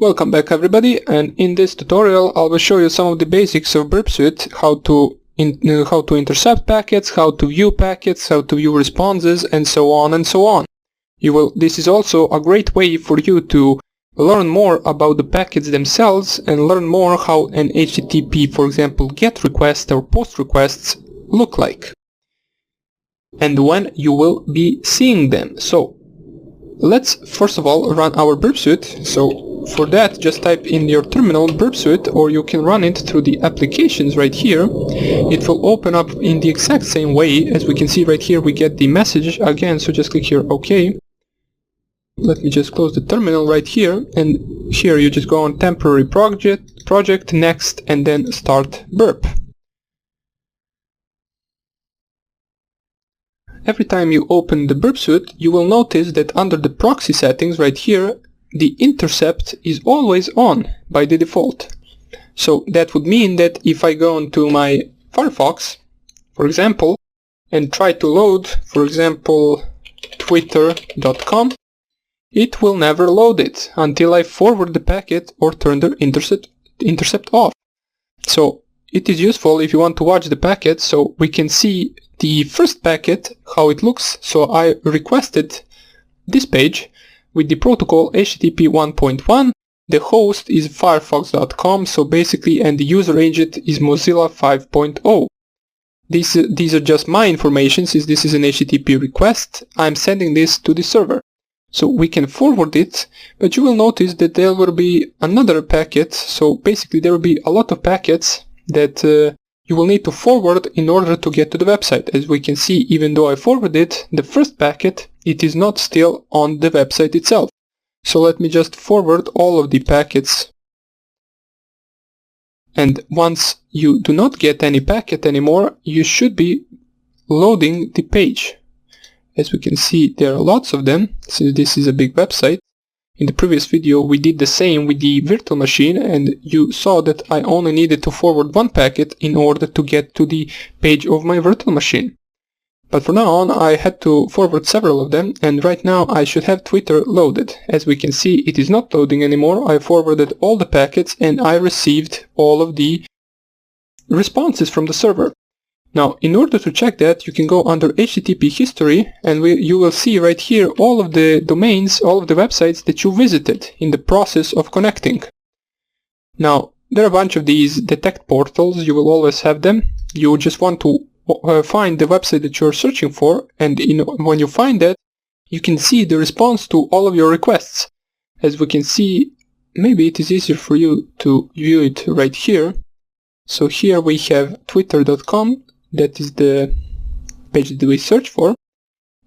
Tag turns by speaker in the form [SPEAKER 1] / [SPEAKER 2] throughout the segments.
[SPEAKER 1] Welcome back everybody, and in this tutorial I will show you some of the basics of Burpsuite, how to intercept packets, how to view packets, how to view responses, and so on and so on. This is also a great way for you to learn more about the packets themselves and learn more how an HTTP, for example, GET request or POST requests look like, and when you will be seeing them. So let's first of all run our Burpsuite. So for that, just type in your terminal Burpsuite, or you can run it through the applications right here. It will open up in the exact same way. As we can see right here, we get the message again, so just click here OK. Let me just close the terminal right here, and here you just go on temporary project, next, and then start burp. Every time you open the Burpsuite, you will notice that under the proxy settings right here, the intercept is always on by the default. So that would mean that if I go into my Firefox, for example, and try to load, for example, twitter.com, it will never load it until I forward the packet or turn the intercept off. So it is useful if you want to watch the packet, so we can see the first packet, how it looks. So I requested this page with the protocol HTTP 1.1. The host is firefox.com, so basically, and the user agent is Mozilla 5.0. These are just my information. Since this is an HTTP request, I'm sending this to the server. So we can forward it, but you will notice that there will be another packet. So basically there will be a lot of packets that you will need to forward in order to get to the website. As we can see, even though I forwarded the first packet, it is not still on the website itself. So let me just forward all of the packets. And once you do not get any packet anymore, you should be loading the page. As we can see, there are lots of them, since this is a big website. In the previous video we did the same with the virtual machine, and you saw that I only needed to forward one packet in order to get to the page of my virtual machine. But from now on I had to forward several of them, and right now I should have Twitter loaded. As we can see, it is not loading anymore. I forwarded all the packets and I received all of the responses from the server. Now, in order to check that, you can go under HTTP history, and you will see right here all of the domains, all of the websites that you visited in the process of connecting. Now, there are a bunch of these detect portals. You will always have them. You just want to find the website that you're searching for, and when you find that, you can see the response to all of your requests. As we can see, maybe it is easier for you to view it right here. So here we have twitter.com. That is the page that we search for,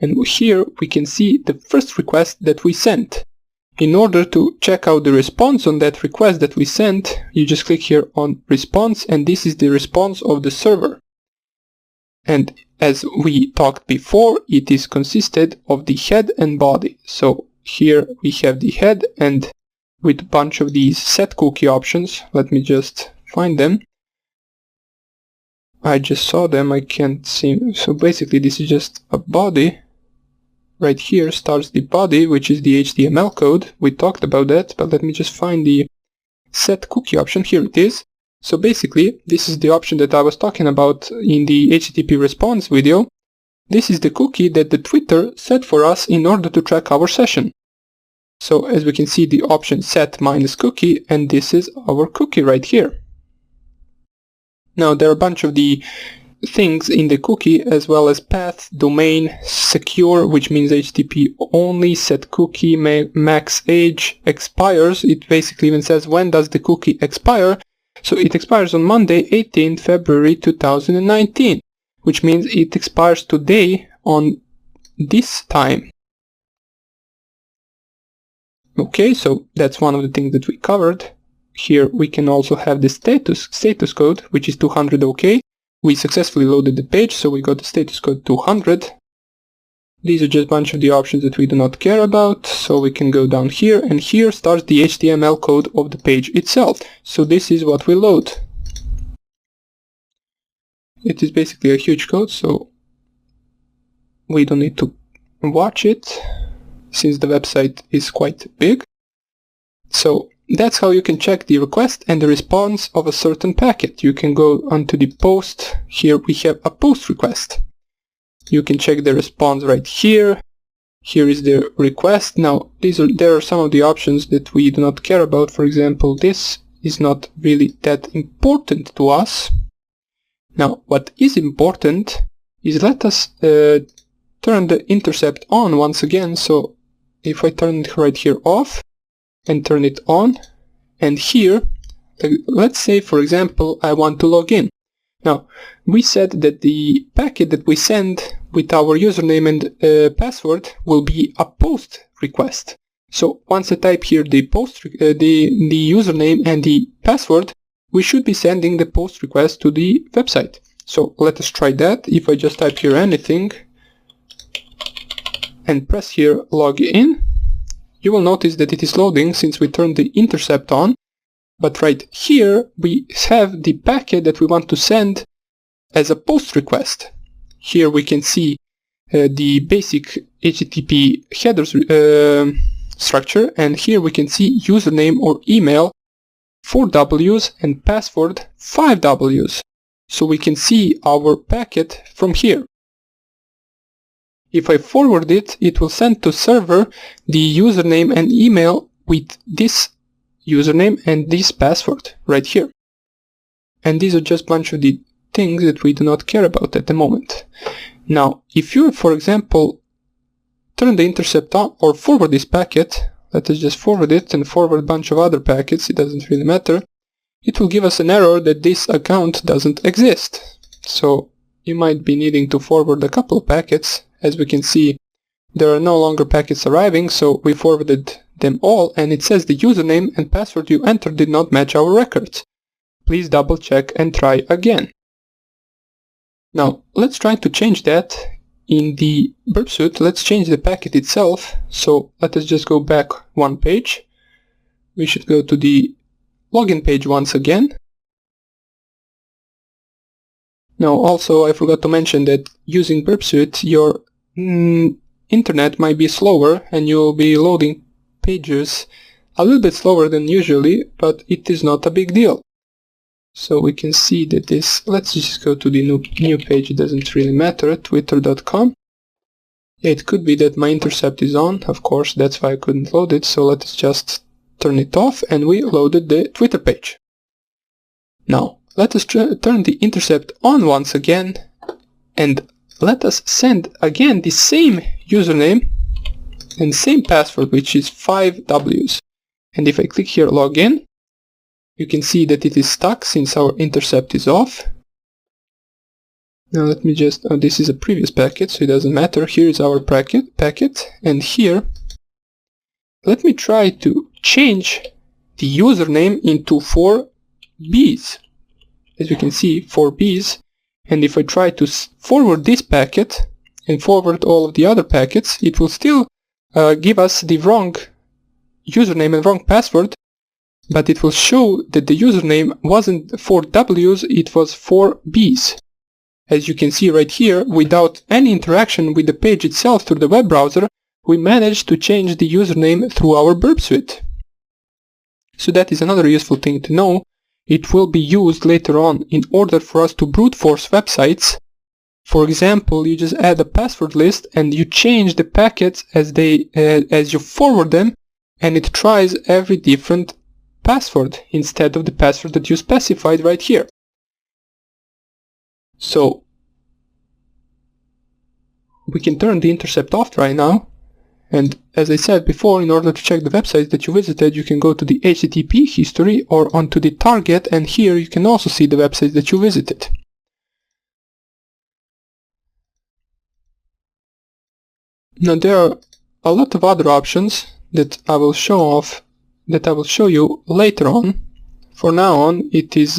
[SPEAKER 1] and here we can see the first request that we sent. In order to check out the response on that request that we sent, you just click here on response, and this is the response of the server. And as we talked before, it is consisted of the head and body. So here we have the head, and with a bunch of these set cookie options. Let me just find them. I just saw them, I can't see. So basically this is just a body. Right here starts the body, which is the HTML code. We talked about that, but let me just find the set cookie option. Here it is. So basically this is the option that I was talking about in the HTTP response video. This is the cookie that the Twitter set for us in order to track our session. So as we can see, the option set minus cookie, and this is our cookie right here. Now there are a bunch of the things in the cookie, as well as path, domain, secure, which means HTTP only, set cookie, max age, expires. It basically even says when does the cookie expire. So it expires on Monday, 18th February 2019, which means it expires today on this time. Okay, so that's one of the things that we covered. Here we can also have the status code, which is 200 OK. We successfully loaded the page, so we got the status code 200. These are just a bunch of the options that we do not care about, so we can go down here, and here starts the HTML code of the page itself. So this is what we load. It is basically a huge code, so we don't need to watch it, since the website is quite big. So that's how you can check the request and the response of a certain packet. You can go onto the post. Here we have a post request. You can check the response right here. Here is the request. Now there are some of the options that we do not care about. For example, this is not really that important to us. Now what is important is, let us turn the intercept on once again. So if I turn it right here off and turn it on, and here, let's say for example I want to log in. Now we said that the packet that we send with our username and password will be a post request. So once I type here the username and the password, we should be sending the post request to the website. So let us try that. If I just type here anything and press here log in, you will notice that it is loading since we turned the intercept on. But right here we have the packet that we want to send as a post request. Here we can see the basic HTTP headers structure, and here we can see username or email 4 W's and password 5 W's. So we can see our packet from here. If I forward it, it will send to server the username and email with this username and this password right here. And these are just a bunch of the things that we do not care about at the moment. Now, if you, for example, turn the intercept on or forward this packet, let us just forward it and forward a bunch of other packets, it doesn't really matter, it will give us an error that this account doesn't exist. So you might be needing to forward a couple of packets. As we can see, there are no longer packets arriving, so we forwarded them all, and it says the username and password you entered did not match our records. Please double check and try again. Now let's try to change that in the Burpsuite. Let's change the packet itself. So let us just go back one page. We should go to the login page once again. Now also I forgot to mention that using Burpsuite your internet might be slower and you'll be loading pages a little bit slower than usually, but it is not a big deal. So we can see that this, let's just go to the new page, it doesn't really matter, twitter.com. Yeah, it could be that my intercept is on, of course, that's why I couldn't load it, so let's just turn it off, and we loaded the Twitter page. Now, let us turn the intercept on once again, and let us send again the same username and same password, which is 5 W's. And if I click here login, you can see that it is stuck since our intercept is off. Now let me just, this is a previous packet, so it doesn't matter. Here is our packet, and here, let me try to change the username into 4 B's. As you can see, 4 B's. And if I try to forward this packet and forward all of the other packets, it will still give us the wrong username and wrong password, but it will show that the username wasn't 4 W's, it was 4 B's. As you can see right here, without any interaction with the page itself through the web browser, we managed to change the username through our Burpsuite. So that is another useful thing to know. It will be used later on in order for us to brute force websites. For example, you just add a password list and you change the packets as you forward them, and it tries every different password instead of the password that you specified right here. So we can turn the intercept off right now, and as I said before, in order to check the websites that you visited, you can go to the HTTP history or onto the target, and here you can also see the websites that you visited. Now there are a lot of other options that I will show you later on. For now on, it is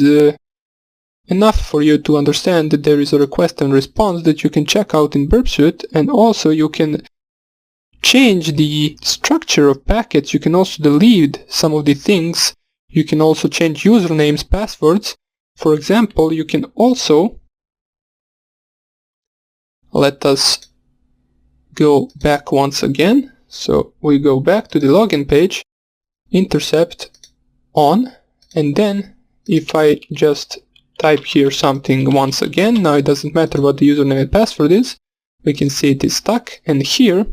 [SPEAKER 1] enough for you to understand that there is a request and response that you can check out in Burpsuite, and also you can change the structure of packets. You can also delete some of the things. You can also change usernames, passwords. For example, you can also, let us go back once again. So we go back to the login page, intercept, on, and then if I just type here something once again, now it doesn't matter what the username and password is, we can see it is stuck, and here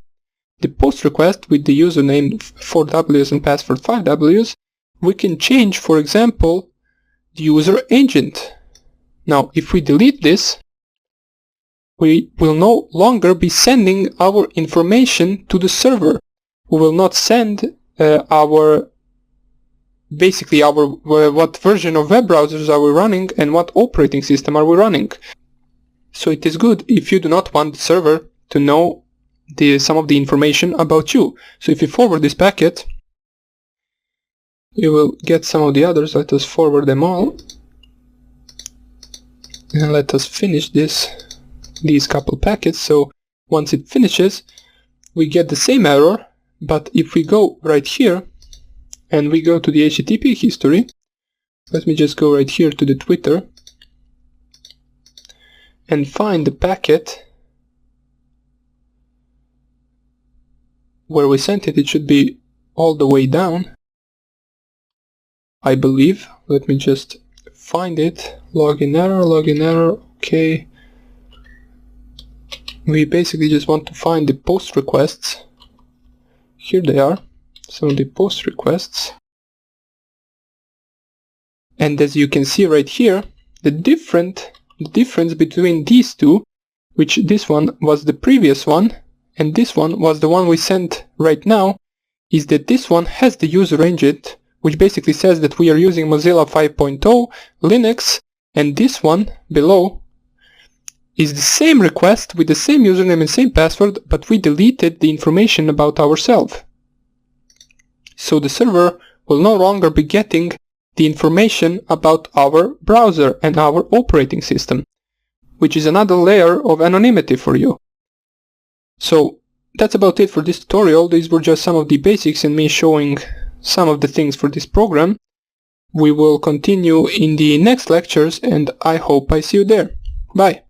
[SPEAKER 1] the post request with the username 4Ws and password 5Ws, we can change, for example, the user agent. Now if we delete this, we will no longer be sending our information to the server. We will not send what version of web browsers are we running and what operating system are we running. So it is good if you do not want the server to know some of the information about you. So if you forward this packet, you will get some of the others. Let us forward them all. And let us finish these couple packets. So once it finishes, we get the same error, but if we go right here and we go to the HTTP history, let me just go right here to the Twitter and find the packet where we sent it. It should be all the way down, I believe. Let me just find it. Login error, okay. We basically just want to find the post requests. Here they are, some of the post requests. And as you can see right here, the difference between these two, which this one was the previous one and this one was the one we sent right now, is that this one has the user agent, which basically says that we are using Mozilla 5.0 Linux, and this one below is the same request with the same username and same password, but we deleted the information about ourselves. So the server will no longer be getting the information about our browser and our operating system, which is another layer of anonymity for you. So that's about it for this tutorial. These were just some of the basics and me showing some of the things for this program. We will continue in the next lectures, and I hope I see you there. Bye!